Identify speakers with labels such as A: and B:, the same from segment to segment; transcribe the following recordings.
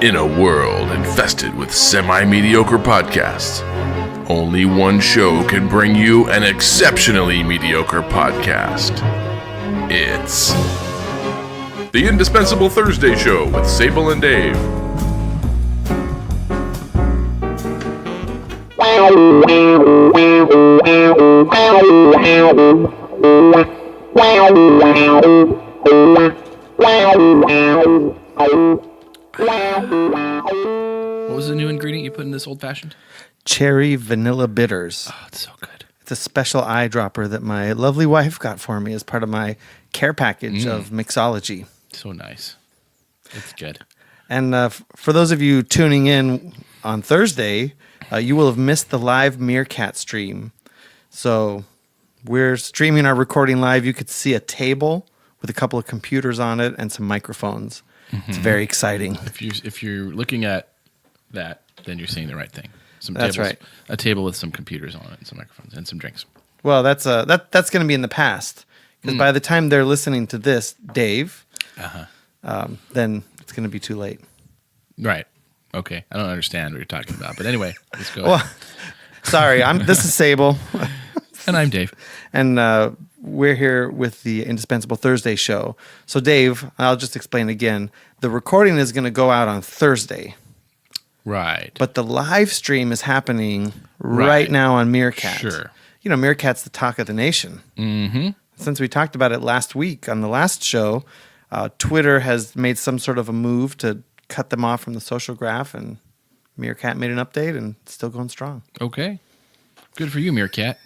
A: In a world infested with semi-mediocre podcasts, only one show can bring you an exceptionally mediocre podcast. It's the Indispensable Thursday Show with Sable and Dave.
B: What was the new ingredient you put in this old fashioned?
C: Cherry vanilla bitters.
B: Oh, it's so good.
C: It's a special eyedropper that my lovely wife got for me as part of my care package of mixology.
B: So nice. It's good.
C: And for those of you tuning in on Thursday, you will have missed the live Meerkat stream. So we're streaming our recording live. You could see a table with a couple of computers on it and some microphones. It's very exciting.
B: If you're looking at that, then you're seeing the right thing.
C: That's right.
B: A table with some computers on it, and some microphones, and some drinks.
C: Well, that's going to be in the past. Because by the time they're listening to this, Dave, then it's going to be too late.
B: Right. Okay. I don't understand what you're talking about. But anyway, let's go.
C: Well, sorry. This is Sable.
B: And I'm Dave.
C: And we're here with the Indispensable Thursday show. So, Dave, I'll just explain again. The recording is going to go out on Thursday.
B: Right.
C: But the live stream is happening right now on Meerkat.
B: Sure.
C: You know, Meerkat's the talk of the nation. Mm-hmm. Since we talked about it last week on the last show, Twitter has made some sort of a move to cut them off from the social graph, and Meerkat made an update, and it's still going strong.
B: Okay. Good for you, Meerkat.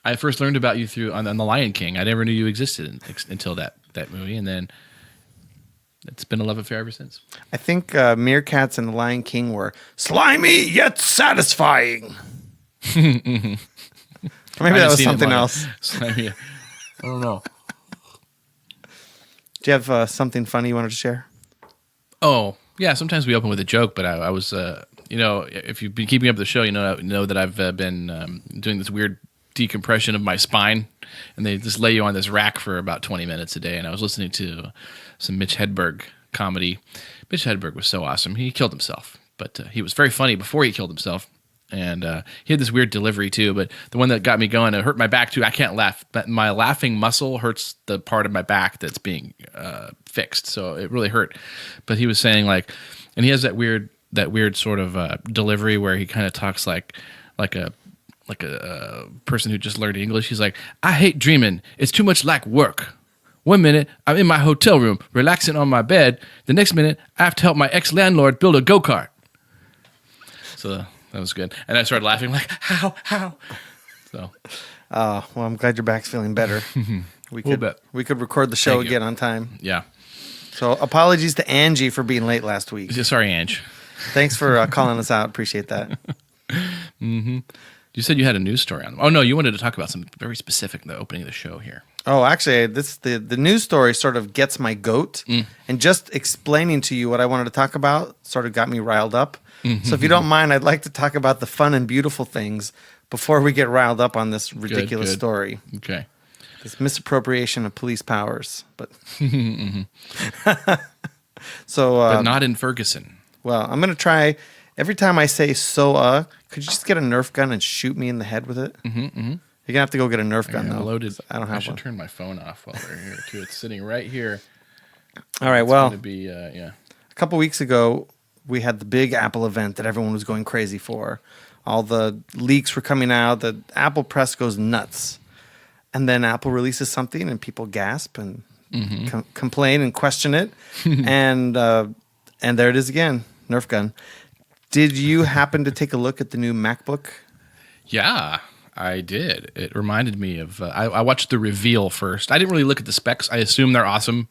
B: I first learned about you on The Lion King. I never knew you existed until that movie, and then it's been a love affair ever since.
C: I think Meerkats and The Lion King were slimy yet satisfying. Or maybe that was something else.
B: Slimy. I don't know.
C: Do you have something funny you wanted to share?
B: Oh, yeah. Sometimes we open with a joke, but I was, if you've been keeping up with the show, you know that I've been doing this weird decompression of my spine, and they just lay you on this rack for about 20 minutes a day. And I was listening to some Mitch Hedberg comedy. Mitch Hedberg was so awesome. He killed himself, but he was very funny before he killed himself. And he had this weird delivery too, but the one that got me going, it hurt my back too. I can't laugh, but my laughing muscle hurts the part of my back that's being fixed. So it really hurt. But he was saying and he has that weird sort of delivery where he kind of talks like a person who just learned English. He's like, I hate dreaming. It's too much like work. 1 minute, I'm in my hotel room, relaxing on my bed. The next minute, I have to help my ex-landlord build a go-kart. So that was good. And I started laughing like, how? So.
C: Well, I'm glad your back's feeling better. We could record the show again on time.
B: Yeah.
C: So apologies to Angie for being late last week.
B: Sorry, Ange.
C: Thanks for calling us out. Appreciate that.
B: Mm-hmm. You said you had a news story on them. Oh, no, you wanted to talk about something very specific in the opening of the show here.
C: Oh, actually, the news story sort of gets my goat. And just explaining to you what I wanted to talk about sort of got me riled up. So if you don't mind, I'd like to talk about the fun and beautiful things before we get riled up on this ridiculous story.
B: Okay.
C: This misappropriation of police powers. But
B: but not in Ferguson.
C: Well, I'm going to try. Every time I say could you just get a Nerf gun and shoot me in the head with it? You're going to have to go get a Nerf gun, though.
B: Loaded.
C: I don't have one.
B: I should turn my phone off while we're here, too. It's sitting right here.
C: All right,
B: it's
C: well,
B: going to be, a
C: couple weeks ago, we had the big Apple event that everyone was going crazy for. All the leaks were coming out. The Apple press goes nuts. And then Apple releases something, and people gasp and complain and question it. And there it is again, Nerf gun. Did you happen to take a look at the new MacBook?
B: Yeah, I did. It reminded me of... I watched the reveal first. I didn't really look at the specs. I assume they're awesome.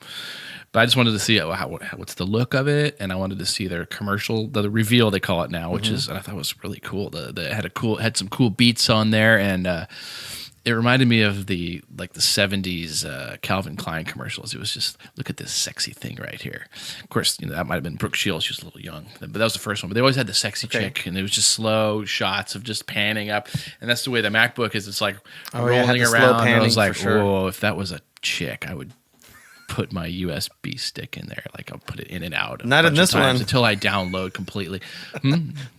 B: But I just wanted to see what's the look of it, and I wanted to see their commercial, the reveal they call it now, which is I thought was really cool. It had some cool beats on there, and it reminded me of the 70s Calvin Klein commercials. It was just, look at this sexy thing right here. Of course, that might have been Brooke Shields. She was a little young, but that was the first one. But they always had the sexy chick, and it was just slow shots of just panning up. And that's the way the MacBook is. It's like rolling around. And I was like, whoa, if that was a chick, I would put my USB stick in there. Like I'll put it in and out.
C: Not in this one.
B: Until I download completely.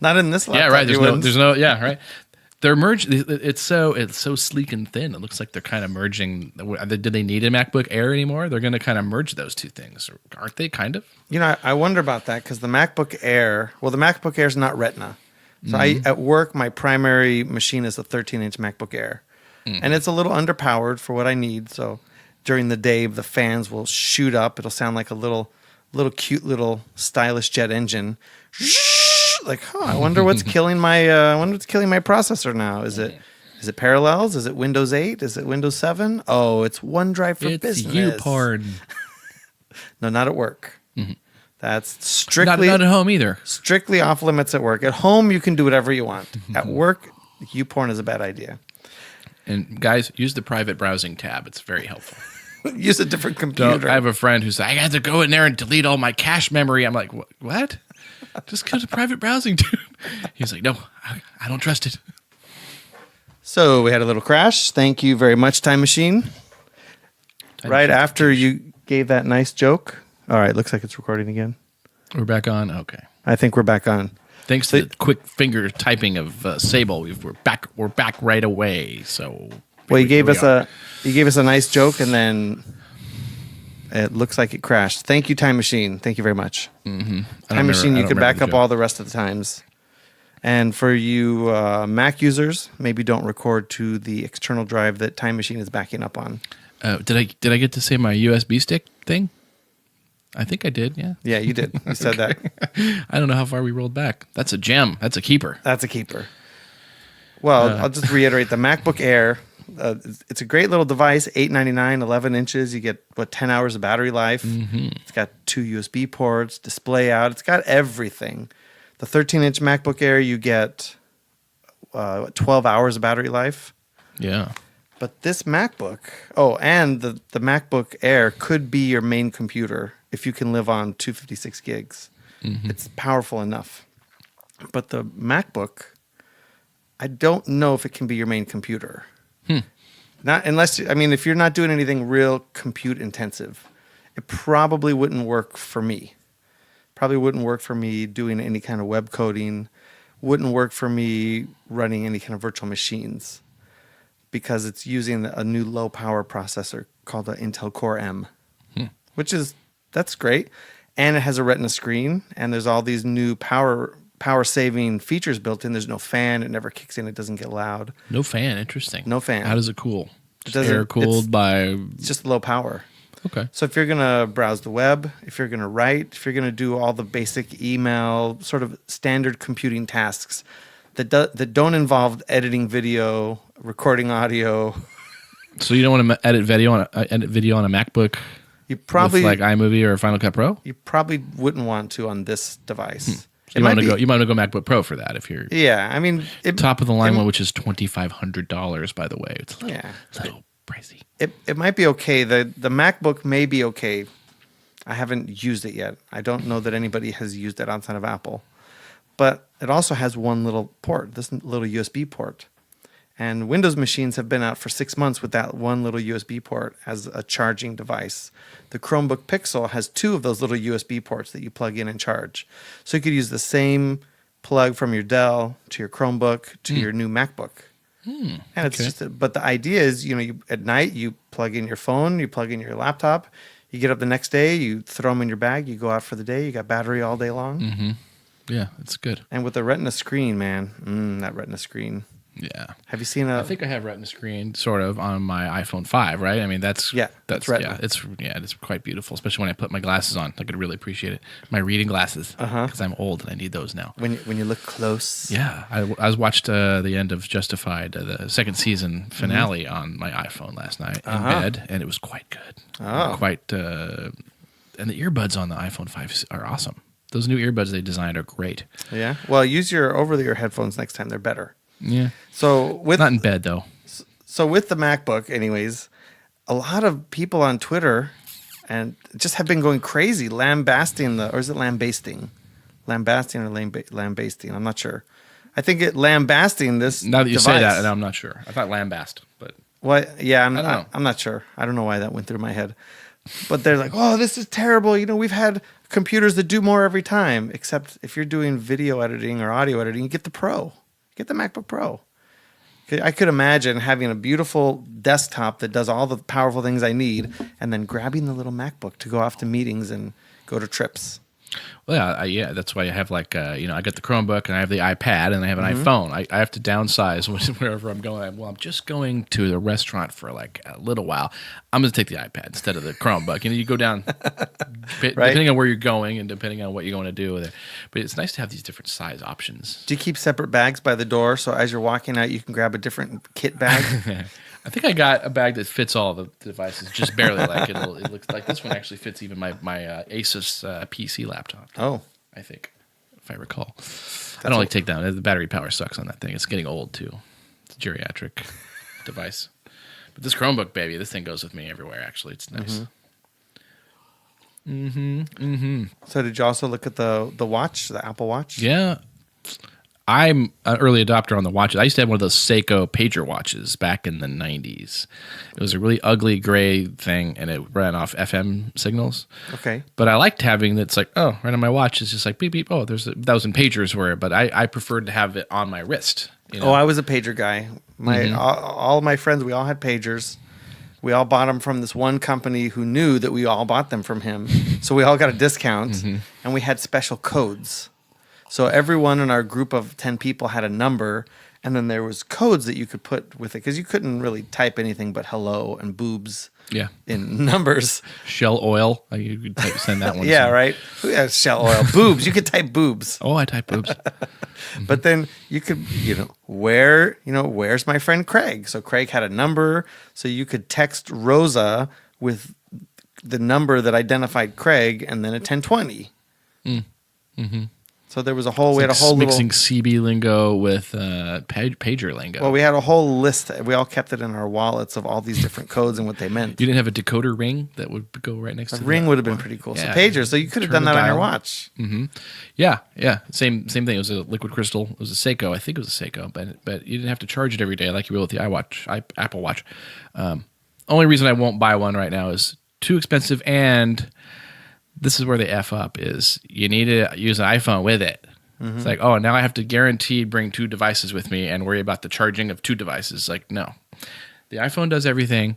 C: Not in this laptop.
B: Yeah, right.
C: you wouldn't.
B: There's no. Yeah, right. They're merged. It's so sleek and thin. It looks like they're kind of merging. Do they need a MacBook Air anymore? They're going to kind of merge those two things, aren't they? Kind of.
C: I wonder about that because the MacBook Air. Well, the MacBook Air is not Retina. So at work, my primary machine is a 13-inch MacBook Air, and it's a little underpowered for what I need. So during the day, the fans will shoot up. It'll sound like a little cute little stylish jet engine. Like, I wonder what's killing my processor now. Is it Parallels? Is it Windows 8? Is it Windows 7? Oh, it's OneDrive for Business.
B: It's UPARD.
C: No, not at work. That's strictly
B: not at home either.
C: Strictly off limits at work. At home, you can do whatever you want. At work, YouPorn is a bad idea.
B: And guys, use the private browsing tab. It's very helpful.
C: Use a different computer.
B: I have a friend who's like, I had to go in there and delete all my cache memory. I'm like, what? Just go to private browsing, dude. He's like, no, I don't trust it.
C: So we had a little crash. Thank you very much, Time Machine. Right after you gave that nice joke. All right, looks like it's recording again.
B: We're back on? Okay.
C: I think we're back on.
B: Thanks to the quick finger typing of Sable, we're back right away. So
C: well, you gave us a nice joke, and then it looks like it crashed. Thank you, Time Machine. Thank you very much. Time Machine, you could back up all the rest of the times. And for you Mac users, maybe don't record to the external drive that Time Machine is backing up on.
B: Did I get to say my USB stick thing? I think I did. Yeah.
C: Yeah, you did. You said that.
B: I don't know how far we rolled back. That's a gem. That's a keeper.
C: That's a keeper. Well, I'll just reiterate the MacBook Air. It's a great little device. $899, 11 inches. You get 10 hours of battery life. It's got 2 USB ports, display out. It's got everything. The 13-inch MacBook Air, you get 12 hours of battery life.
B: Yeah.
C: But this MacBook, and the MacBook Air could be your main computer if you can live on 256 gigs. It's powerful enough. But the MacBook, I don't know if it can be your main computer. Not unless, if you're not doing anything real compute intensive, it probably wouldn't work for me. Probably wouldn't work for me doing any kind of web coding. Wouldn't work for me running any kind of virtual machines, because it's using a new low power processor called the Intel Core M, that's great. And it has a Retina screen, and there's all these new power saving features built in. There's no fan. It never kicks in. It doesn't get loud.
B: No fan. Interesting.
C: No fan.
B: How does it cool?
C: It
B: doesn't, air cooled by...
C: It's just low power.
B: Okay.
C: So if you're going to browse the web, if you're going to write, if you're going to do all the basic email, sort of standard computing tasks that don't involve editing video, recording audio.
B: So you don't want to edit video on a MacBook?
C: You probably
B: with like iMovie or Final Cut Pro?
C: You probably wouldn't want to on this device.
B: You might want to go MacBook Pro for that if you're
C: top
B: of the line one, which is $2,500 by the way. It's a little pricey.
C: It might be okay. The MacBook may be okay. I haven't used it yet. I don't know that anybody has used it outside of Apple. But it also has one little port, this little USB port. And Windows machines have been out for 6 months with that one little USB port as a charging device. The Chromebook Pixel has 2 of those little USB ports that you plug in and charge. So you could use the same plug from your Dell to your Chromebook to your new MacBook. And it's but the idea is, at night you plug in your phone, you plug in your laptop, you get up the next day, you throw them in your bag, you go out for the day, you got battery all day long.
B: Yeah, it's good.
C: And with the Retina screen, man, that Retina screen.
B: Yeah.
C: Have you seen
B: I think I have Retina screen sort of on my iPhone 5, right? I mean, that's
C: Retina.
B: Yeah, it's quite beautiful, especially when I put my glasses on. I could really appreciate it. My reading glasses, because I'm old and I need those now.
C: When you look close.
B: Yeah, I watched the end of Justified, the second season finale on my iPhone last night in bed, and it was quite good. And the earbuds on the iPhone 5 are awesome. Those new earbuds they designed are great.
C: Yeah. Well, use your over-the-ear headphones next time. They're better.
B: Yeah.
C: So
B: not in bed though.
C: So with the MacBook, anyways, a lot of people on Twitter and just have been going crazy lambasting or is it lambasting? Lambasting or lambasting? I'm not sure. I think lambasting this.
B: Now that you
C: device.
B: say that, I'm not sure. I thought lambast, but
C: well, yeah,
B: I don't know.
C: I'm not sure. I don't know why that went through my head, But they're like, oh, this is terrible. We've had computers that do more every time. Except if you're doing video editing or audio editing, you get the Pro. Get the MacBook Pro. I could imagine having a beautiful desktop that does all the powerful things I need, and then grabbing the little MacBook to go off to meetings and go to trips.
B: Well, yeah, that's why I have I got the Chromebook and I have the iPad and I have an iPhone. I have to downsize wherever I'm going. I'm just going to the restaurant for like a little while. I'm going to take the iPad instead of the Chromebook. You go down, depending on where you're going and depending on what you're going to do with it. But it's nice to have these different size options.
C: Do you keep separate bags by the door so as you're walking out, you can grab a different kit bag?
B: I think I got a bag that fits all the devices, just barely. It looks like this one actually fits even my Asus PC laptop.
C: Oh,
B: I think, if I recall. I don't like take down. The battery power sucks on that thing. It's getting old too. It's a geriatric device. But this Chromebook, baby, this thing goes with me everywhere. Actually, it's nice.
C: So did you also look at the watch, the Apple Watch?
B: Yeah. I'm an early adopter on the watches. I used to have one of those Seiko pager watches back in the 90s. It was a really ugly gray thing, and it ran off FM signals.
C: Okay.
B: But I liked having it's like, oh, right on my watch. It's just like beep, beep. Oh, there's 1,000 pagers were, but I preferred to have it on my wrist.
C: Oh, I was a pager guy. All of my friends, we all had pagers. We all bought them from this one company who knew that we all bought them from him. So we all got a discount, and we had special codes. So everyone in our group of 10 people had a number, and then there was codes that you could put with it because you couldn't really type anything but hello and boobs in numbers.
B: Shell oil. You could send that one.
C: Yeah, right? Who has shell oil? Boobs. You could type boobs.
B: Oh, I type boobs.
C: But then you could, where's my friend Craig? So Craig had a number, so you could text Rosa with the number that identified Craig and then a 1020. So there was we had a whole
B: mixing CB lingo with pager lingo.
C: Well, we had a whole list. We all kept it in our wallets of all these different codes and what they meant.
B: You didn't have a decoder ring that would go right next to the
C: ring would have been pretty cool. Yeah. So pager, so you could have done that on your watch.
B: Yeah. Same thing. It was a liquid crystal. It was a Seiko. I think it was a Seiko, but you didn't have to charge it every day like you will with the Apple Watch. Only reason I won't buy one right now is too expensive, and this is where they F up is you need to use an iPhone with it. It's like, oh, now I have to guaranteed bring 2 devices with me and worry about the charging of 2 devices. Like, no. The iPhone does everything.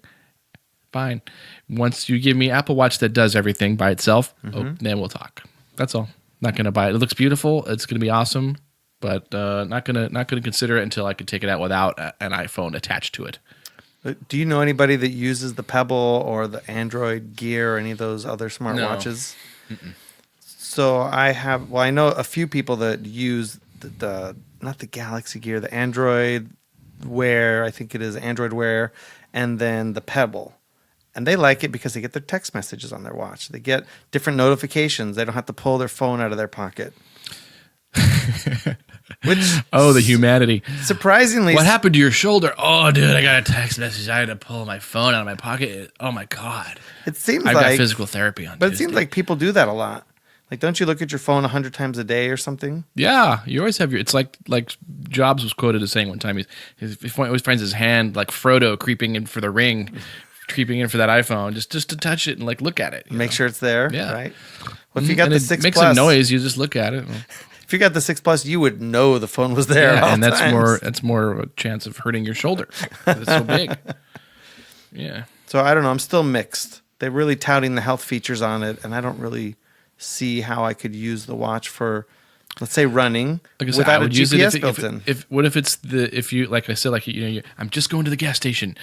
B: Fine. Once you give me Apple Watch that does everything by itself, then we'll talk. That's all. Not going to buy it. It looks beautiful. It's going to be awesome, but not going to consider it until I could take it out without an iPhone attached to it.
C: Do you know anybody that uses the Pebble or the Android Gear or any of those other smartwatches? No. So I know a few people that use the not the Galaxy Gear, the Android Wear, I think it is Android Wear, and then the Pebble. And they like it because they get their text messages on their watch. They get different notifications. They don't have to pull their phone out of their pocket.
B: The humanity.
C: Surprisingly.
B: What happened to your shoulder? Oh, dude, I got a text message. I had to pull my phone out of my pocket. Oh, my God.
C: It seems
B: I've got physical therapy on
C: But Tuesday. It seems like people do that a lot. Like, don't you look at your phone 100 times a day or something?
B: Yeah. You always have it's like Jobs was quoted as saying one time, he always finds his hand like Frodo creeping in for the ring, creeping in for that iPhone, just to touch it and like look at it.
C: Make sure it's there. Yeah. Right. Well, if you
B: got
C: the 6 Plus.
B: It makes some noise. You just look at it.
C: If you got the 6 Plus, you would know the phone was there.
B: Yeah, and that's more of a chance of hurting your shoulder. It's so big. Yeah.
C: So I don't know. I'm still mixed. They're really touting the health features on it, and I don't really see how I could use the watch for, let's say, running without a GPS built in.
B: What if it's I'm just going to the gas station.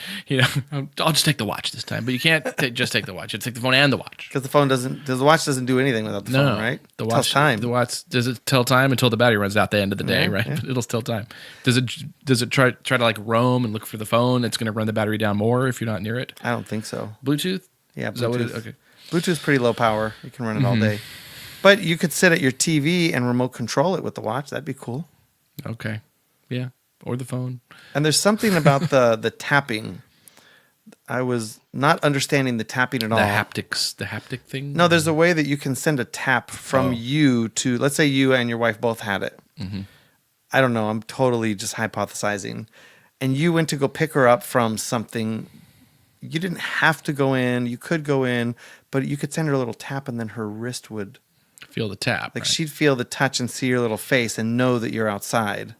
B: I'll just take the watch this time. But you can't just take the watch. You have to take the phone and the watch
C: because the watch doesn't do anything without the phone, right?
B: The watch tells time. The watch does it tell time until the battery runs out at the end of the day, right? Yeah. It'll tell time. Does it try to like roam and look for the phone? It's going to run the battery down more if you're not near it.
C: I don't think so.
B: Bluetooth?
C: Yeah, Bluetooth. Okay. Bluetooth's pretty low power. You can run it all day. But you could sit at your TV and remote control it with the watch. That'd be cool.
B: Okay. Yeah. Or the phone.
C: And there's something about the tapping. I was not understanding the tapping at all.
B: The haptic thing?
C: No, there's a way that you can send a tap from you to, let's say you and your wife both had it. I don't know. I'm totally just hypothesizing. And you went to go pick her up from something you didn't have to go in. You could go in, but you could send her a little tap, and then her wrist would
B: Feel the tap.
C: like
B: right?
C: she'd feel the touch and see your little face and know that you're outside.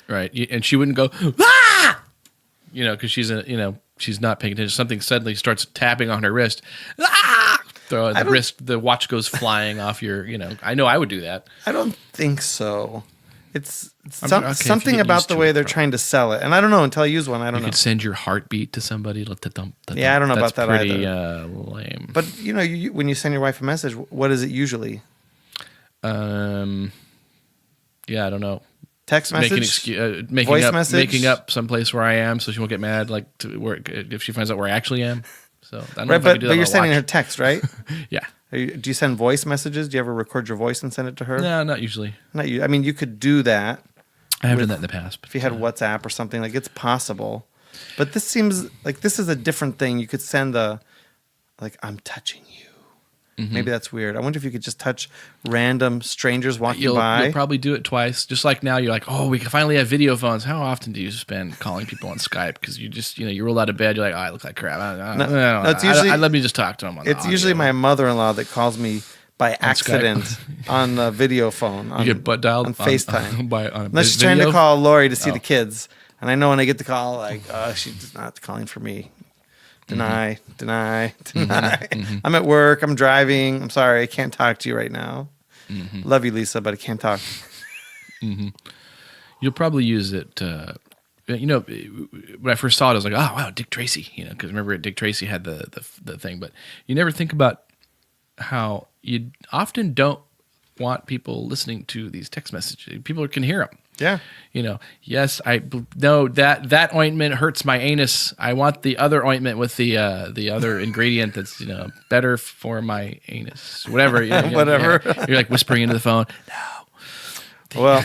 B: Right. And she wouldn't go, ah! Because she's not paying attention. Something suddenly starts tapping on her wrist. Ah! The watch goes flying off your, I know I would do that.
C: I don't think so. It's
B: Okay, if you
C: something
B: get
C: about
B: used
C: the
B: to
C: way
B: it,
C: they're
B: probably.
C: trying to sell it. And I don't know until I use one. I don't
B: You
C: know.
B: could send your heartbeat to somebody.
C: Yeah, I don't know about that
B: pretty,
C: either.
B: lame.
C: But, when you send your wife a message, what is it usually?
B: Yeah, I don't know.
C: Text message? Voice message?
B: Making up someplace where I am so she won't get mad if she finds out where I actually am. So I don't know
C: Right,
B: if I can
C: but
B: do that
C: you're
B: on a
C: sending
B: watch.
C: her text, right?
B: Yeah.
C: Do you send voice messages? Do you ever record your voice and send it to her?
B: No, not usually.
C: Not you. I mean, you could do that
B: I have done that in the past.
C: if you had WhatsApp or something. Like, it's possible. But this seems like this is a different thing. You could send I'm touching you.
B: Mm-hmm.
C: Maybe that's weird. I wonder if you could just touch random strangers walking
B: You'll
C: by.
B: probably do it twice. Just like now, you're like, oh, we can finally have video phones. How often do you spend calling people on Skype? Because you just, you roll out of bed, you're like, oh, I look like crap.
C: No, it's usually-
B: let me just talk to them on the
C: It's usually
B: audio.
C: my mother-in-law that calls me by accident on the video phone. On,
B: You get butt dialed
C: on FaceTime.
B: on a
C: No, she's
B: video?
C: trying to call Lori to see
B: Oh.
C: the kids. And I know when I get the call, she's not calling for me. Deny. I'm at work. I'm driving. I'm sorry. I can't talk to you right now. Love you, Lisa, but I can't talk.
B: You'll probably use it. When I first saw it, I was like, oh, wow, Dick Tracy. Because remember, Dick Tracy had the thing. But you never think about how you often don't want people listening to these text messages. People can hear them.
C: Yeah.
B: Yes, no, that ointment hurts my anus. I want the other ointment with the other ingredient that's better for my anus. Whatever.
C: Whatever.
B: You're like whispering into the phone.
C: Well,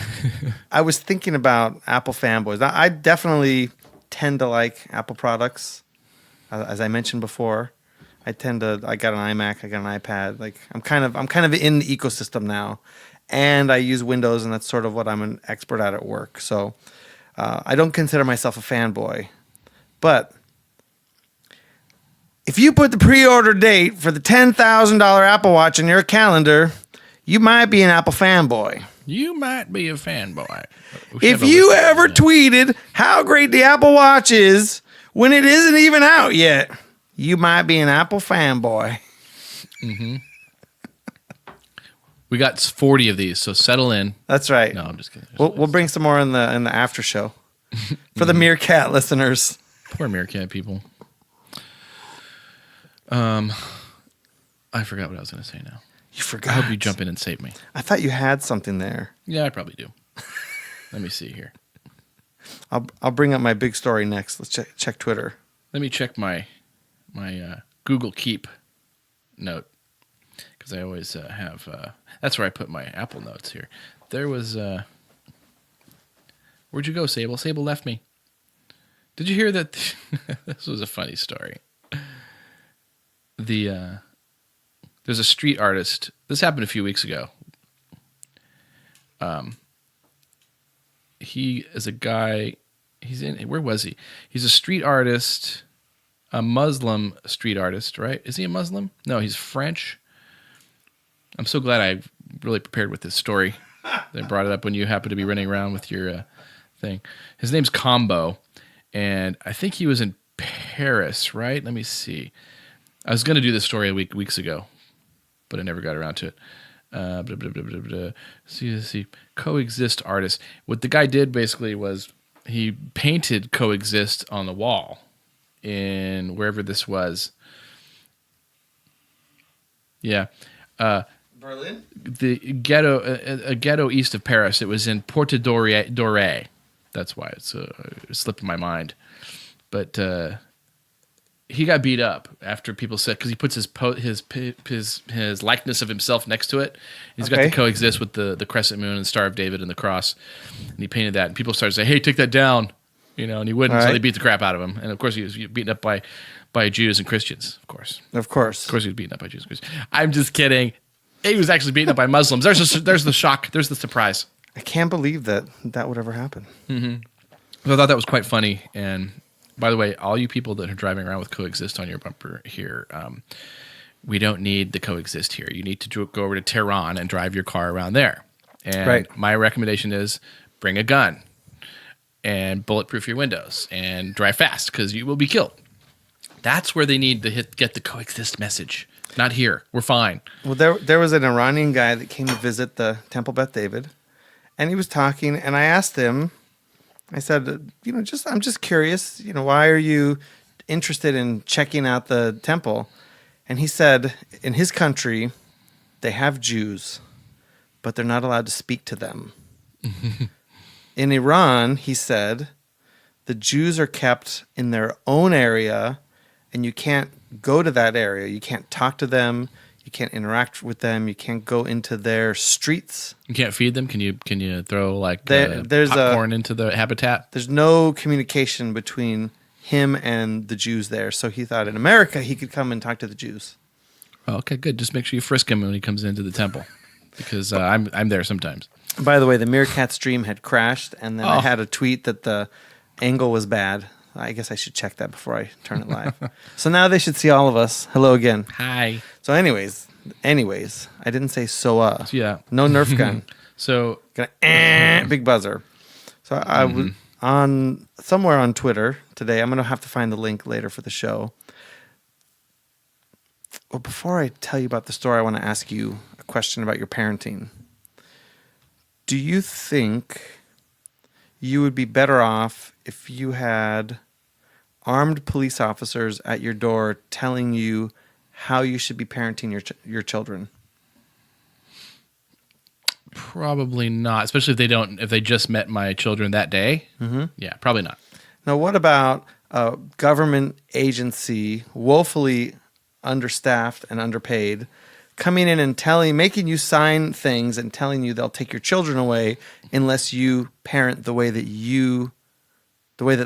C: I was thinking about Apple fanboys. Now, I definitely tend to like Apple products. As I mentioned before, I got an iMac, I got an iPad. Like I'm kind of in the ecosystem now. And I use Windows, and that's sort of what I'm an expert at work. So I don't consider myself a fanboy. But if you put the pre-order date for the $10,000 Apple Watch in your calendar, you might be an Apple fanboy.
B: You might be a fanboy. We should
C: If
B: have a
C: you
B: list of
C: ever
B: that.
C: tweeted how great the Apple Watch is when it isn't even out yet, you might be an Apple fanboy.
B: We got 40 of these, so settle in.
C: That's right.
B: No, I'm just kidding.
C: We'll bring some more in the after show for the Meerkat listeners.
B: Poor Meerkat people. I forgot what I was going to say now.
C: You
B: I
C: forgot.
B: hope you jump in and save me.
C: I thought you had something there.
B: Yeah, I probably do. Let me see here.
C: I'll bring up my big story next. Let's check Twitter.
B: Let me check my Google Keep note, because I always have. That's where I put my Apple notes here. There was. Where'd you go, Sable? Sable left me. Did you hear that? This was a funny story. There's a street artist. This happened a few weeks ago. He is a guy. Where was he? He's a street artist, a Muslim street artist, right? Is he a Muslim? No, he's French. I'm so glad I really prepared with this story. They brought it up when you happened to be running around with your thing. His name's Combo, and I think he was in Paris, right? Let me see. I was going to do this story weeks ago, but I never got around to it. Blah, blah, blah, blah, blah. See. Coexist artist. What the guy did basically was he painted Coexist on the wall in wherever this was. Yeah.
C: Berlin?
B: The ghetto, a ghetto east of Paris. It was in Porte Doré. That's why it slipped my mind. But he got beat up after people said, because he puts his likeness of himself next to it. He's got
C: Okay.
B: to coexist with the crescent moon and Star of David and the cross, and he painted that. And people started saying, "Hey, take that down," and he wouldn't.
C: All
B: So
C: right.
B: they beat the crap out of him. And of course, he was beaten up by Jews and Christians. Of course,
C: Of course.
B: he was beaten up by Jews and Christians. I'm just kidding. He was actually beaten up by Muslims. There's the shock. There's the surprise.
C: I can't believe that would ever happen.
B: So I thought that was quite funny, and By the way, all you people that are driving around with Coexist on your bumper here, we don't need the Coexist here. You need to go over to Tehran and drive your car around there. And my recommendation is bring a gun and bulletproof your windows and drive fast because you will be killed. That's where they need to get the Coexist message. Not here. We're fine.
C: Well, there was an Iranian guy that came to visit the Temple Beth David, and he was talking, and I asked him, I said, I'm just curious, why are you interested in checking out the temple? And he said, in his country, they have Jews, but they're not allowed to speak to them. In Iran, he said, the Jews are kept in their own area, and you can't go to that area. You can't talk to them. You can't interact with them. You can't go into their streets.
B: You can't feed them. Can you throw
C: there's
B: popcorn into the habitat?
C: There's no communication between him and the Jews there. So he thought in America he could come and talk to the Jews.
B: Oh, okay, good. Just make sure you frisk him when he comes into the temple, because I'm there sometimes.
C: By the way, the Meerkat stream had crashed, and then I had a tweet that the angle was bad. I guess I should check that before I turn it live. So now they should see all of us. Hello again.
B: Hi.
C: So anyways, I didn't say
B: Yeah.
C: No Nerf gun.
B: So
C: Big buzzer. So I was on somewhere on Twitter today. I'm going to have to find the link later for the show. Well, before I tell you about the story, I want to ask you a question about your parenting. Do you think you would be better off if you had armed police officers at your door telling you how you should be parenting your children?
B: Probably not, especially if they just met my children that day. Mm-hmm. Yeah, probably not.
C: Now, what about a government agency, woefully understaffed and underpaid, coming in and making you sign things and telling you they'll take your children away unless you parent the way that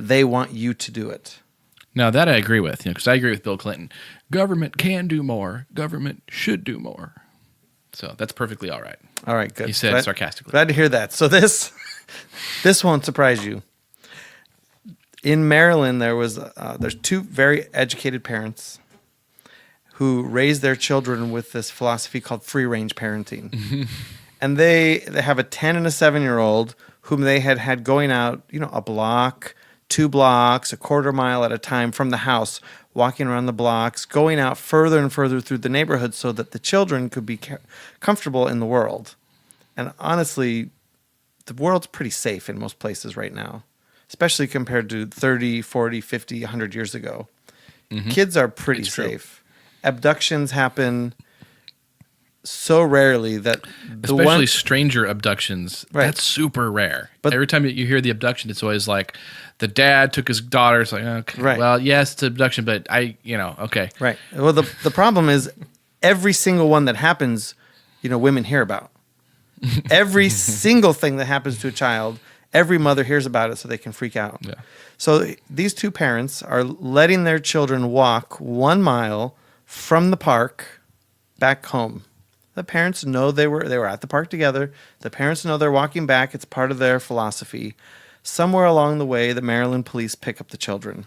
C: they want you to do it?
B: Now that I agree with, because I agree with Bill Clinton. Government can do more. Government should do more. So that's perfectly all right.
C: All right, good.
B: He said sarcastically.
C: Glad to hear that. So this won't surprise you. In Maryland, there's two very educated parents who raised their children with this philosophy called free-range parenting. And they have a 10 and a 7-year-old whom they had going out, a block, 2 blocks, a quarter mile at a time from the house, walking around the blocks, going out further and further through the neighborhood so that the children could be comfortable in the world. And honestly, the world's pretty safe in most places right now, especially compared to 30, 40, 50, 100 years ago. Mm-hmm. Kids are pretty safe. Abductions happen so rarely that
B: especially stranger abductions.
C: Right.
B: That's super rare. But every time you hear the abduction, it's always like the dad took his daughter. It's like, okay,
C: right.
B: Well, yes, it's abduction, but okay.
C: Right. Well, the problem is every single one that happens, women hear about. Every single thing that happens to a child, every mother hears about it so they can freak out.
B: Yeah.
C: So these two parents are letting their children walk 1 mile from the park back home. The parents know they were at the park together. The parents know they're walking back. It's part of their philosophy. Somewhere along the way, the Maryland police pick up the children.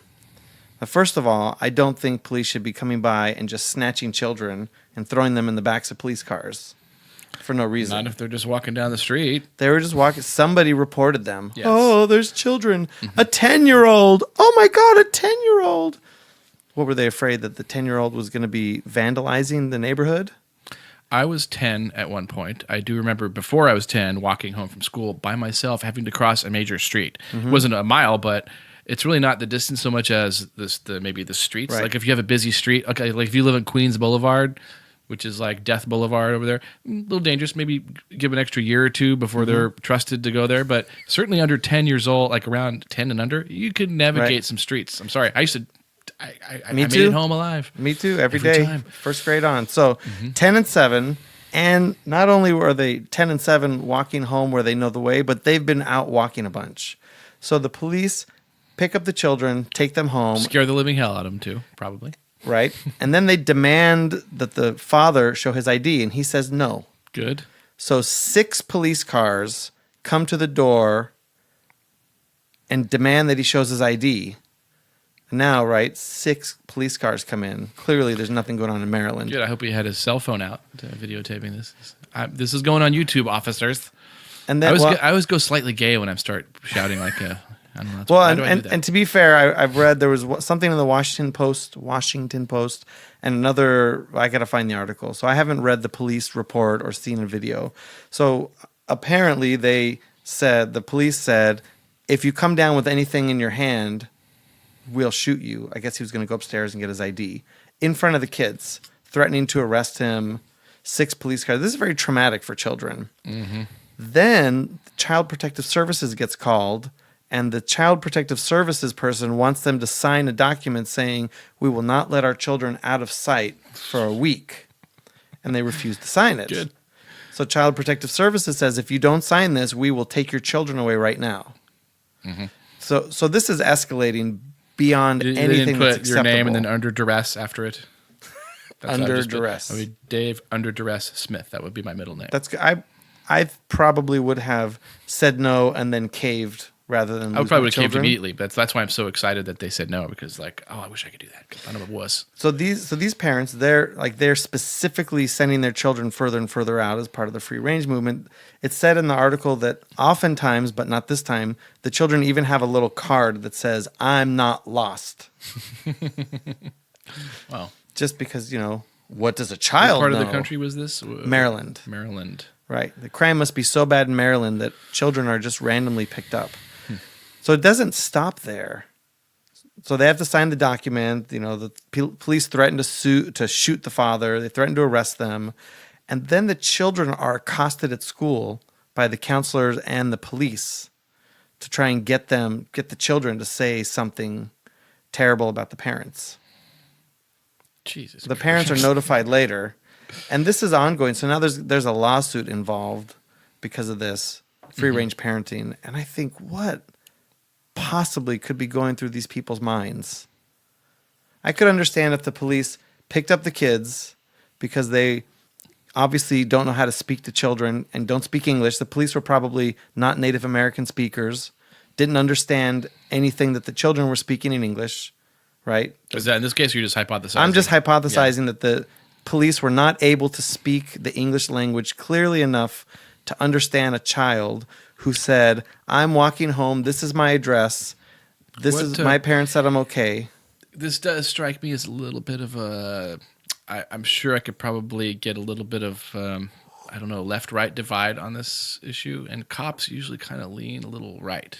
C: Now, first of all, I don't think police should be coming by and just snatching children and throwing them in the backs of police cars for no reason.
B: Not if they're just walking down the street.
C: They were just walking. Somebody reported them.
B: Yes.
C: Oh, there's children. Mm-hmm. A 10-year-old. Oh, my God, a 10-year-old. What were they afraid that the 10-year-old was going to be vandalizing the neighborhood?
B: I was 10 at one point. I do remember before I was 10 walking home from school by myself, having to cross a major street. Mm-hmm. It wasn't a mile, but it's really not the distance so much as maybe the streets.
C: Right.
B: Like if you have a busy street, okay, like if you live in Queens Boulevard, which is like Death Boulevard over there, a little dangerous. Maybe give an extra year or two before they're trusted to go there. But certainly under 10 years old, like around 10 and under, you could navigate some streets. I'm sorry. I made it home alive.
C: Me too, every day.
B: Time.
C: First grade on. So 10 and 7. And not only were they 10 and 7 walking home where they know the way, but they've been out walking a bunch. So the police pick up the children, take them home.
B: Scare the living hell out of them too, probably.
C: Right. And then they demand that the father show his ID, and he says no.
B: Good.
C: So 6 police cars come to the door and demand that he shows his ID. Now, right, 6 police cars come in. Clearly, there's nothing going on in Maryland.
B: Good. I hope he had his cell phone out videotaping this. This is going on YouTube, officers.
C: And then,
B: I always go slightly gay when I start shouting like a. I don't know.
C: well,
B: why do I do that?
C: and to be fair, I've read there was something in the Washington Post, and another. I got to find the article. So I haven't read the police report or seen a video. So apparently, the police said, if you come down with anything in your hand, we'll shoot you. I guess he was going to go upstairs and get his ID in front of the kids, threatening to arrest him. 6 police cars. This is very traumatic for children. Mm-hmm. Then Child Protective Services gets called, and the Child Protective Services person wants them to sign a document saying, we will not let our children out of sight for a week. And they refuse to sign it.
B: Good.
C: So Child Protective Services says, if you don't sign this, we will take your children away right now. Mm-hmm. So this is escalating beyond
B: They
C: anything
B: didn't
C: that's
B: put
C: acceptable.
B: your name and then under duress after it.
C: Under duress.
B: I mean, Dave Under Duress Smith. That would be my middle name.
C: I probably would have said no and then caved rather than.
B: I would probably
C: lose
B: have
C: my
B: caved
C: children.
B: immediately. But that's why I'm so excited that they said no, because like, oh, I wish I could do that. 'Cause I'm a wuss.
C: So these parents, they're specifically sending their children further and further out as part of the free range movement. It said in the article that oftentimes, but not this time, the children even have a little card that says, "I'm not lost."
B: Wow.
C: Just because, what does a child
B: What part
C: know?
B: of the country was this?
C: Maryland.
B: Maryland.
C: Right. The crime must be so bad in Maryland that children are just randomly picked up. So it doesn't stop there. So they have to sign the document. The police threaten to shoot the father. They threaten to arrest them. And then the children are accosted at school by the counselors and the police to try and get the children to say something terrible about the parents.
B: Jesus.
C: The parents are notified later, and this is ongoing. So now there's a lawsuit involved because of this free range parenting, and I think what possibly could be going through these people's minds. I could understand if the police picked up the kids because they obviously don't know how to speak to children and don't speak English. The police were probably not Native American speakers, didn't understand anything that the children were speaking in English. Right?
B: Is that in this case? You're just hypothesizing.
C: I'm just hypothesizing that the police were not able to speak the English language clearly enough to understand a child who said, "I'm walking home. This is my address. My parents said I'm okay."
B: This does strike me as a little bit of a. I'm sure I could probably get a little bit of I don't know, left-right divide on this issue, and cops usually kind of lean a little right.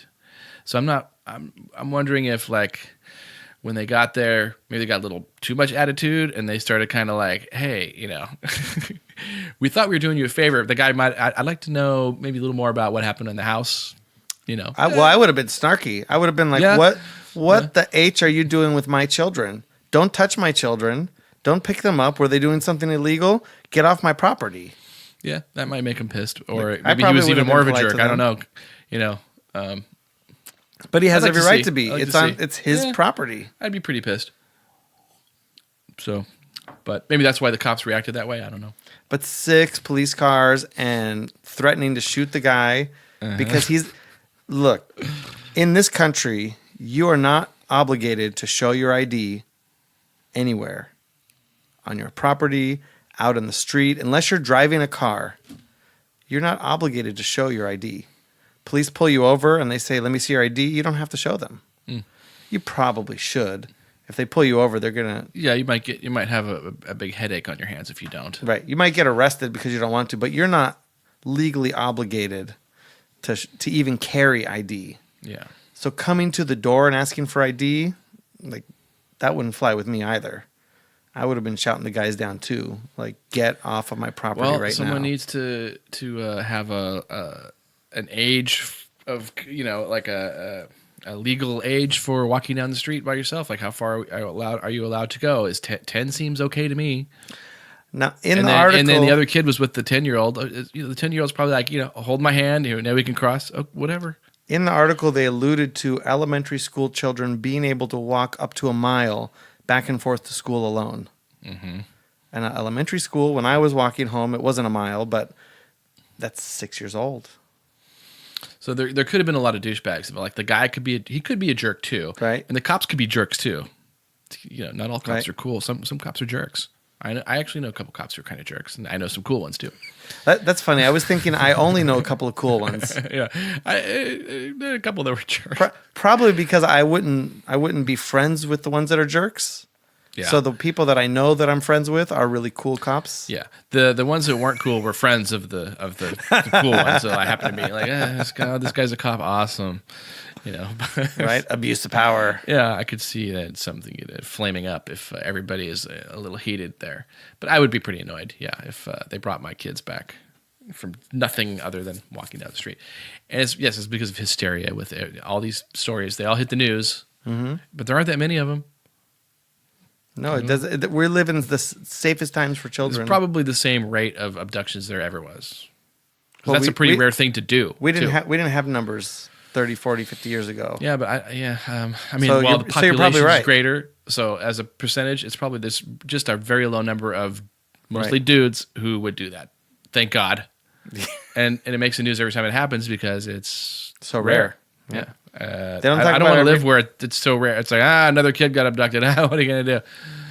B: So I'm wondering if like. When they got there, maybe they got a little too much attitude, and they started kind of like, "Hey, we thought we were doing you a favor. The guy I'd like to know maybe a little more about what happened in the house."
C: I would have been snarky. I would have been like,
B: Yeah.
C: "What the H are you doing with my children? Don't touch my children. Don't pick them up. Were they doing something illegal? Get off my property."
B: Yeah, that might make him pissed, or
C: I
B: maybe he
C: probably
B: was
C: would
B: even
C: have
B: more of
C: been
B: a
C: polite
B: jerk.
C: to
B: I don't
C: them.
B: know.
C: But he has
B: I'd like
C: every
B: to
C: right
B: see.
C: to be.
B: I'd like
C: It's
B: to
C: on.
B: see.
C: It's his
B: Yeah.
C: property.
B: I'd be pretty pissed. So, but maybe that's why the cops reacted that way. I don't know.
C: But 6 police cars and threatening to shoot the guy because look, in this country, you are not obligated to show your ID anywhere on your property, out in the street, unless you're driving a car. You're not obligated to show your ID. Police pull you over and they say, "Let me see your ID." You don't have to show them. You probably should. If they pull you over, they're gonna.
B: Yeah, you might have a big headache on your hands if you don't.
C: Right. You might get arrested because you don't want to, but you're not legally obligated to even carry ID.
B: Yeah.
C: So coming to the door and asking for ID, like that wouldn't fly with me either. I would have been shouting the guys down too, like, "Get off of my property right now."
B: Someone needs to have an age of like a legal age for walking down the street by yourself. Like, how far are you allowed to go? Is 10 seems okay to me.
C: Now
B: And then the other kid was with the 10-year-old. The 10-year-old's probably like, hold my hand. Now we can cross. Oh, whatever.
C: In the article, they alluded to elementary school children being able to walk up to a mile back and forth to school alone. Mm-hmm. And at elementary school, when I was walking home, it wasn't a mile, but that's 6 years old.
B: So there could have been a lot of douchebags. But like the guy could be a jerk too,
C: Right.
B: And the cops could be jerks too. You know, not all cops
C: Right.
B: are cool. Some cops are jerks. I actually know a couple cops who are kind of jerks, and I know some cool ones too.
C: That's funny. I was thinking I only know a couple of cool ones.
B: Yeah, there are a couple that were jerks.
C: Probably because I wouldn't be friends with the ones that are jerks.
B: Yeah.
C: So the people that I know that I'm friends with are really cool cops.
B: Yeah, the ones that weren't cool were friends of the cool ones. So I happen to be like, this guy's a cop, awesome, you know.
C: Right? Abuse of power.
B: Yeah, I could see that something flaming up if everybody is a little heated there. But I would be pretty annoyed, yeah, if they brought my kids back from nothing other than walking down the street. And it's because of hysteria with all these stories. They all hit the news, but there aren't that many of them.
C: No, it does. We're living the safest times for children.
B: It's probably the same rate of abductions there ever was. 'Cause
C: Well,
B: that's a pretty rare thing to do.
C: We didn't
B: too.
C: we didn't have numbers 30, 40, 50 years ago.
B: Yeah, but I mean,
C: So
B: the
C: you're
B: population
C: probably
B: is
C: right.
B: greater, so as a percentage, it's probably just a very low number of mostly
C: Right.
B: dudes who would do that. Thank God. and it makes the news every time it happens because it's
C: So rare.
B: Yeah.
C: They don't talk
B: I don't
C: about
B: want to
C: every-
B: live where it's so rare. It's like, another kid got abducted. What are you going to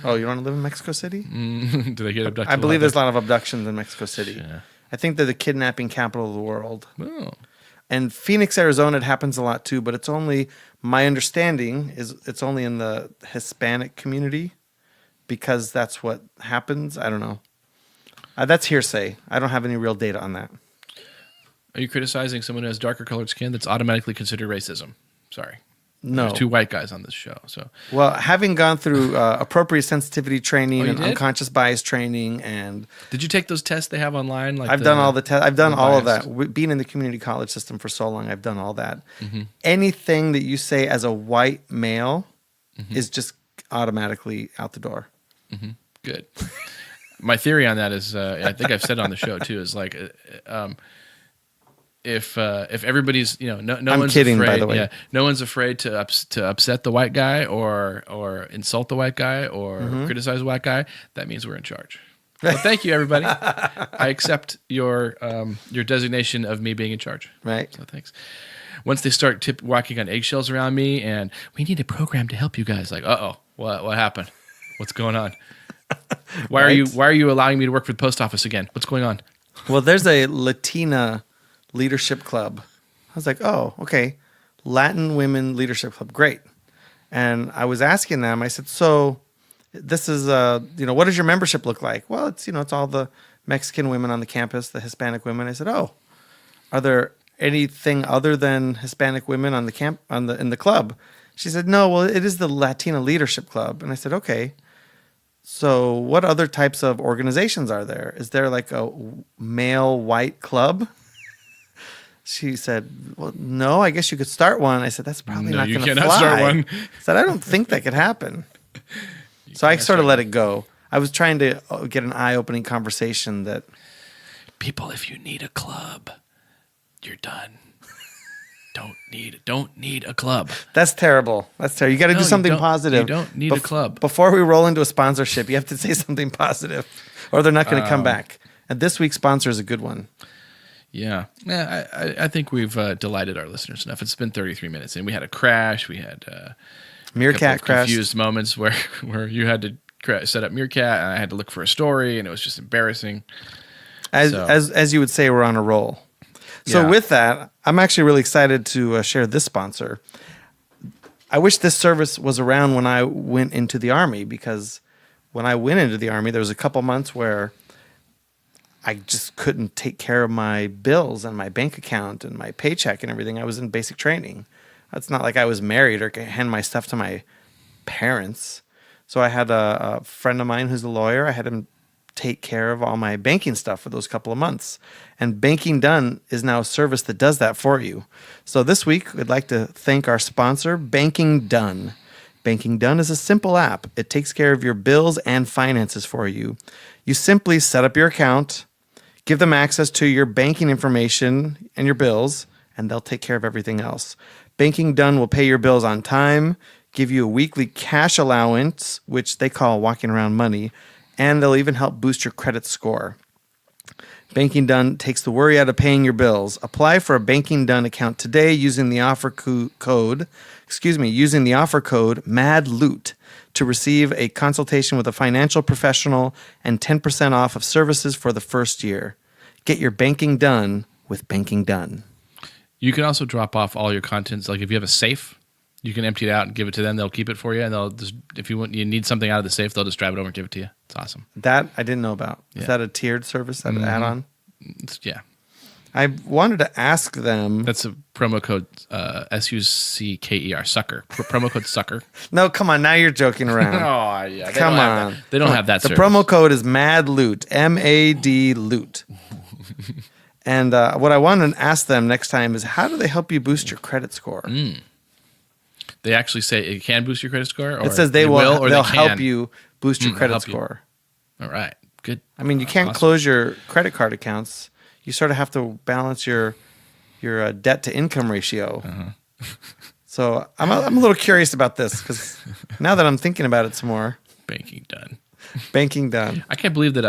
C: Oh, you want to live in Mexico City?
B: do? Do they get abducted?
C: I believe
B: a
C: there's
B: lot
C: a lot of abductions in Mexico City.
B: Yeah.
C: I think they're the kidnapping capital of the world.
B: there? Oh.
C: And Phoenix, Arizona, it happens a lot too, but it's only, my understanding is it's only in the Hispanic community because that's what happens. I don't know. That's hearsay. I don't have any real data on that.
B: Are you criticizing someone who has darker colored skin? That's automatically considered racism. Sorry.
C: No.
B: There's two white guys on this show. So
C: Well, having gone through appropriate sensitivity training
B: Oh, you
C: and
B: did?
C: unconscious bias training, and
B: did you take those tests they have online? Like
C: I've done all the tests. I've done all of
B: biased?
C: that. Being in the community college system for so long, I've done all that.
B: Mm-hmm.
C: Anything that you say as a white male
B: Mm-hmm.
C: is just automatically out the door.
B: Good. My theory on that is, I think I've said it on the show too, is like, if everybody's, no
C: I'm
B: one's
C: kidding,
B: afraid,
C: by the way.
B: yeah, no one's afraid to upset the white guy or insult the white guy or
C: Mm-hmm.
B: criticize the white guy, that means we're in charge. Well, thank you, everybody. I accept your designation of me being in charge.
C: Right.
B: So thanks. Once they start walking on eggshells around me, and we need a program to help you guys. Like, what happened? What's going on? Why are you allowing me to work for the post office again? What's going on?
C: Well, there's a Latina leadership club. I was like, oh, okay. Latin women leadership club. Great. And I was asking them, I said, so this is, what does your membership look like? Well, it's all the Mexican women on the campus, the Hispanic women. I said, oh, are there anything other than Hispanic women on the in the club? She said, no, well, it is the Latina leadership club. And I said, okay. So what other types of organizations are there? Is there like a male white club? She said, well, no, I guess you could start one. I said, that's probably
B: No,
C: not
B: you
C: going to
B: cannot
C: fly.
B: start one.
C: I said, I don't think that could happen. So I sort of let it go. I was trying to get an eye-opening conversation that
B: People, if you need a club, you're done. Don't need a club.
C: that's terrible. That's terrible. You got to
B: No,
C: do
B: you
C: something
B: don't-
C: positive.
B: you don't need a club.
C: Before we roll into a sponsorship, you have to say something positive, or they're not going to come back. And this week's sponsor is a good one.
B: Yeah. I think we've delighted our listeners enough. It's been 33 minutes, and we had a crash. We had
C: Meerkat crash.
B: confused moments where you had to set up Meerkat, and I had to look for a story, and it was just embarrassing.
C: As you would say, we're on a roll. So
B: Yeah.
C: with that, I'm actually really excited to share this sponsor. I wish this service was around when I went into the Army, because when I went into the Army, there was a couple months where I just couldn't take care of my bills and my bank account and my paycheck and everything. I was in basic training. It's not like I was married or could hand my stuff to my parents. So I had a friend of mine who's a lawyer. I had him take care of all my banking stuff for those couple of months. And Banking Done is now a service that does that for you. So this week, we'd like to thank our sponsor, Banking Done. Banking Done is a simple app. It takes care of your bills and finances for you. You simply set up your account, give them access to your banking information and your bills, and they'll take care of everything else. Banking Done will pay your bills on time, give you a weekly cash allowance, which they call walking around money, and they'll even help boost your credit score. Banking Done takes the worry out of paying your bills. Apply for a Banking Done account today using the offer code MADLOOT to receive a consultation with a financial professional and 10% off of services for the first year. Get your banking done with Banking Done.
B: You can also drop off all your contents. Like if you have a safe, you can empty it out and give it to them. They'll keep it for you, and they'll just if you need something out of the safe, they'll just drive it over and give it to you. It's awesome.
C: That I didn't know about.
B: Yeah.
C: Is that a tiered service, that an add-on?
B: Yeah,
C: I wanted to ask them.
B: that's a promo code SUCKER sucker. Promo code sucker.
C: No, come on. Now you're joking around.
B: Oh yeah,
C: Come on.
B: They don't have that.
C: The
B: service.
C: promo code is MADLOOT, M-A-D loot. And what I want to ask them next time is, how do they help you boost your credit score?
B: They actually say it can boost your credit score. Or
C: It says they'll
B: they
C: help
B: can.
C: you boost your credit
B: help you.
C: score.
B: All right, good.
C: I mean, you can't
B: Awesome.
C: close your credit card accounts. You sort of have to balance your debt to income ratio. So I'm a little curious about this because now that I'm thinking about it some more,
B: Banking Done.
C: Banking Done.
B: I can't believe that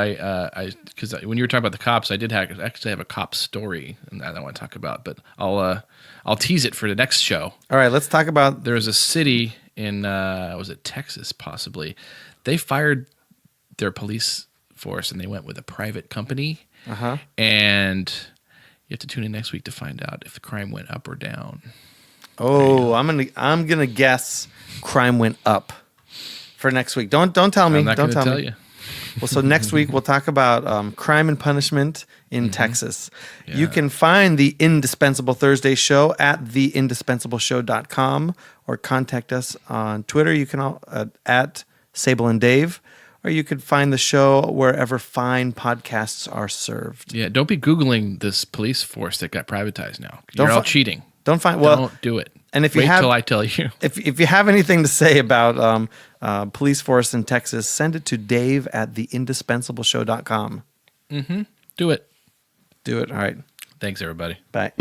B: because when you were talking about the cops, I actually have a cop story and that I want to talk about, but I'll tease it for the next show.
C: All right, let's talk about.
B: There was a city in was it Texas possibly? They fired their police force and they went with a private company. And you have to tune in next week to find out if the crime went up or down.
C: Oh, I'm gonna guess crime went up for next week. Don't tell me.
B: I'm not
C: Don't
B: going to
C: tell
B: tell
C: me.
B: you.
C: Well, so next week we'll talk about crime and punishment in Texas. You can find the Indispensable Thursday show at theindispensable.show.com or contact us on Twitter. You can at Sable and Dave, or you could find the show wherever fine podcasts are served.
B: Yeah, don't be Googling this police force that got privatized now. You're all cheating.
C: Don't find
B: Don't do it.
C: And if you
B: Wait
C: have,
B: till I tell you.
C: if you have anything to say about police force in Texas, send it to Dave at theindispensable.show.com.
B: Do it.
C: Do it. All right.
B: Thanks, everybody.
C: Bye.